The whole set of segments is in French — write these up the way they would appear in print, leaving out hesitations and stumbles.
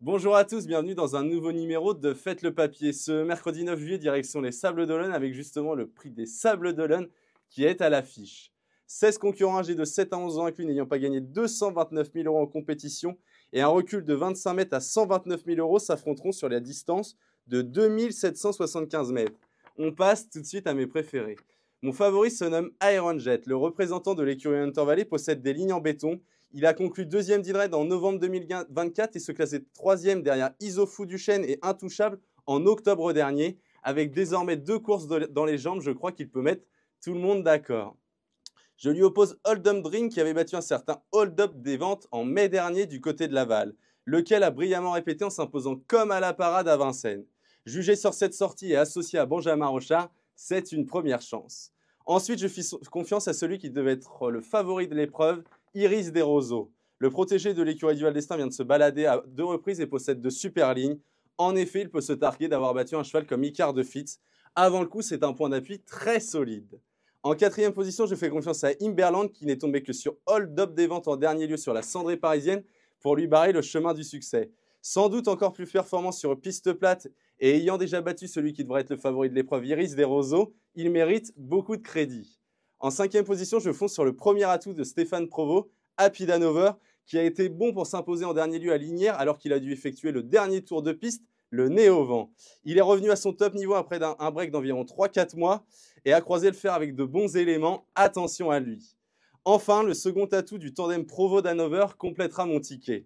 Bonjour à tous, bienvenue dans un nouveau numéro de Faites le papier. Ce mercredi 9 juillet, direction les Sables d'Olonne avec justement le prix des Sables d'Olonne qui est à l'affiche. 16 concurrents âgés de 7 à 11 ans inclus n'ayant pas gagné 229 000 € en compétition et un recul de 25 mètres à 129 000 € s'affronteront sur la distance de 2775 mètres. On passe tout de suite à mes préférés. Mon favori se nomme Iron Jet. Le représentant de l'écurie Hunter Valley possède des lignes en béton. Il a conclu deuxième d'Inred en novembre 2024 et se classait troisième derrière Isofou Duchesne et Intouchable en octobre dernier. Avec désormais 2 courses dans les jambes, je crois qu'il peut mettre tout le monde d'accord. Je lui oppose Hold Up Dream qui avait battu un certain Hold Up des Ventes en mai dernier du côté de Laval, lequel a brillamment répété en s'imposant comme à la parade à Vincennes. Jugé sur cette sortie et associé à Benjamin Rochard, c'est une première chance. Ensuite, je fis confiance à celui qui devait être le favori de l'épreuve, Iris Desroseaux. Le protégé de l'écurie du Val d'Estaing vient de se balader à 2 reprises et possède de super lignes. En effet, il peut se targuer d'avoir battu un cheval comme Icar de Fitz. Avant le coup, c'est un point d'appui très solide. En quatrième position, je fais confiance à Imberland qui n'est tombé que sur Hold Up des Ventes en dernier lieu sur la cendrée parisienne pour lui barrer le chemin du succès. Sans doute encore plus performant sur piste plate et ayant déjà battu celui qui devrait être le favori de l'épreuve, Iris Desroseaux, il mérite beaucoup de crédit. En cinquième position, je fonce sur le premier atout de Stéphane Provost, Happy Hanover, qui a été bon pour s'imposer en dernier lieu à Lignières alors qu'il a dû effectuer le dernier tour de piste, le nez au vent. Il est revenu à son top niveau après un break d'environ 3-4 mois et a croisé le fer avec de bons éléments. Attention à lui. Enfin, le second atout du tandem Provost-Hanover complétera mon ticket.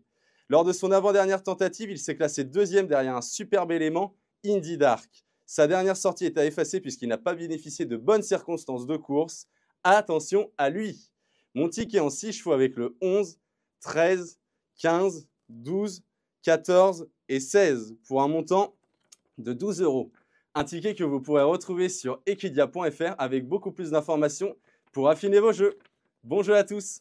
Lors de son avant-dernière tentative, il s'est classé deuxième derrière un superbe élément, Indy Dark. Sa dernière sortie est à effacer puisqu'il n'a pas bénéficié de bonnes circonstances de course. Attention à lui. Mon ticket en 6 chevaux avec le 11, 13, 15, 12, 14 et 16 pour un montant de 12 €. Un ticket que vous pourrez retrouver sur equidia.fr avec beaucoup plus d'informations pour affiner vos jeux. Bon jeu à tous!